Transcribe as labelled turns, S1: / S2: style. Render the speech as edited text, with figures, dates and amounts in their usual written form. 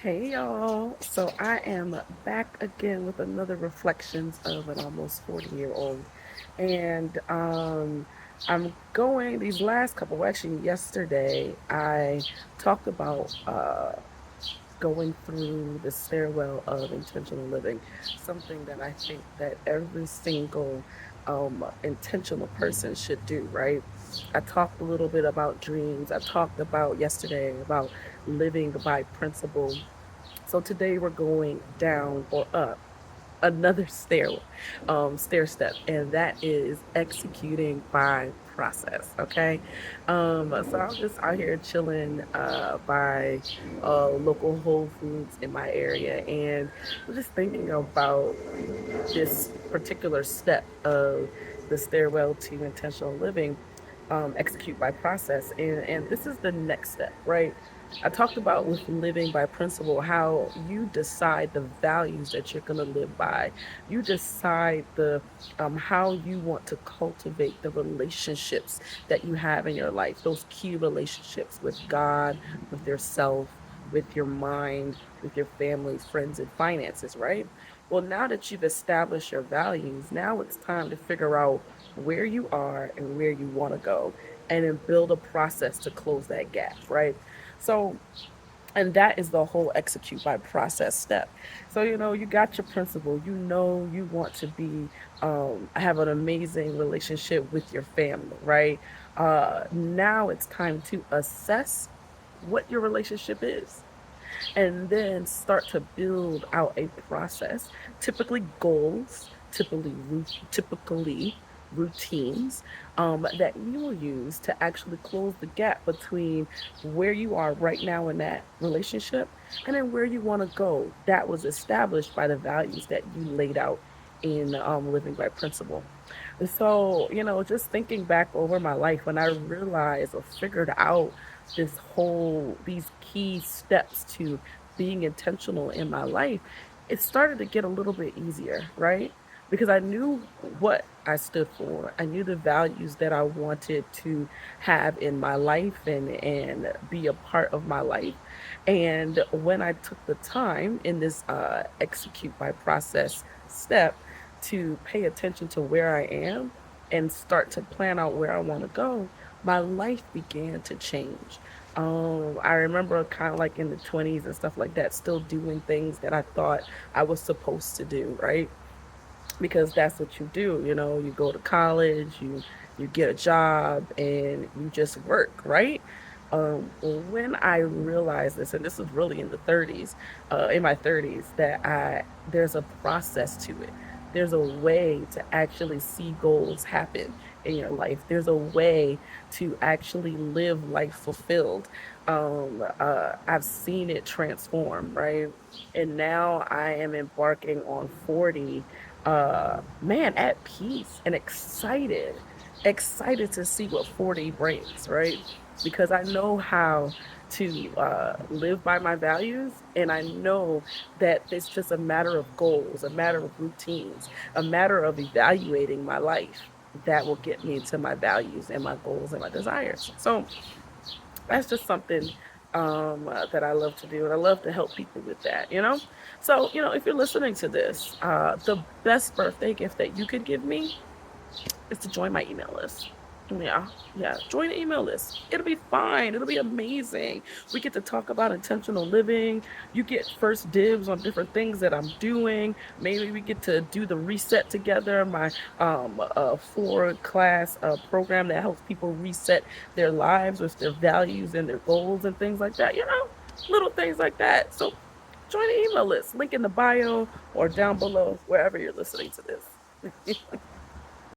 S1: Hey y'all. So I am back again with another reflections of an almost 40-year-old. And I'm going these last couple, well, actually yesterday I talked about going through the stairwell of intentional living, something that I think that every single intentional person should do, right? I talked a little bit about dreams. I talked about yesterday about living by principle. So today we're going down or up another stair step, and that is executing by process. Okay. So I'm just out here chilling by local Whole Foods in my area, and I'm just thinking about this particular step of the stairwell to intentional living, execute by process. And this is the next step, right? I talked about with living by principle how you decide the values that you're going to live by. You decide the how you want to cultivate the relationships that you have in your life, those key relationships with God, with yourself, with your mind, with your family, friends, and finances, right? Well, now that you've established your values, now it's time to figure out where you are and where you want to go, and then build a process to close that gap, right? So, and that is the whole execute by process step. So, you got your principle, you want to be, have an amazing relationship with your family, right? Now it's time to assess what your relationship is, and then start to build out a process, typically goals, typically routines, that you will use to actually close the gap between where you are right now in that relationship and then where you want to go. That was established by the values that you laid out in living by principle. And so, just thinking back over my life when I realized or figured out these key steps to being intentional in my life, it started to get a little bit easier, right? Because I knew what I stood for. I knew the values that I wanted to have in my life and be a part of my life. And when I took the time in this execute by process step to pay attention to where I am and start to plan out where I want to go, my life began to change. I remember kind of like in the 20s and stuff like that, still doing things that I thought I was supposed to do, right? Because that's what you do. You go to college, you get a job, and you just work, right? When I realized this, and this was really in the 30s, in my 30s, that I there's a process to it. There's a way to actually see goals happen in your life. There's a way to actually live life fulfilled. I've seen it transform, right? And now I am embarking on 40, man, at peace and excited to see what 40 brings, right? Because I know how to live by my values, and I know that it's just a matter of goals, a matter of routines, a matter of evaluating my life that will get me to my values and my goals and my desires. So that's just something that I love to do, and I love to help people with that. So, if you're listening to this, the best birthday gift that you could give me is to join my email list. Yeah, yeah. Join the email list. It'll be fine. It'll be amazing. We get to talk about intentional living. You get first dibs on different things that I'm doing. Maybe we get to do the reset together. My 4 class program that helps people reset their lives with their values and their goals and things like that. Little things like that. So join the email list. Link in the bio or down below wherever you're listening to this.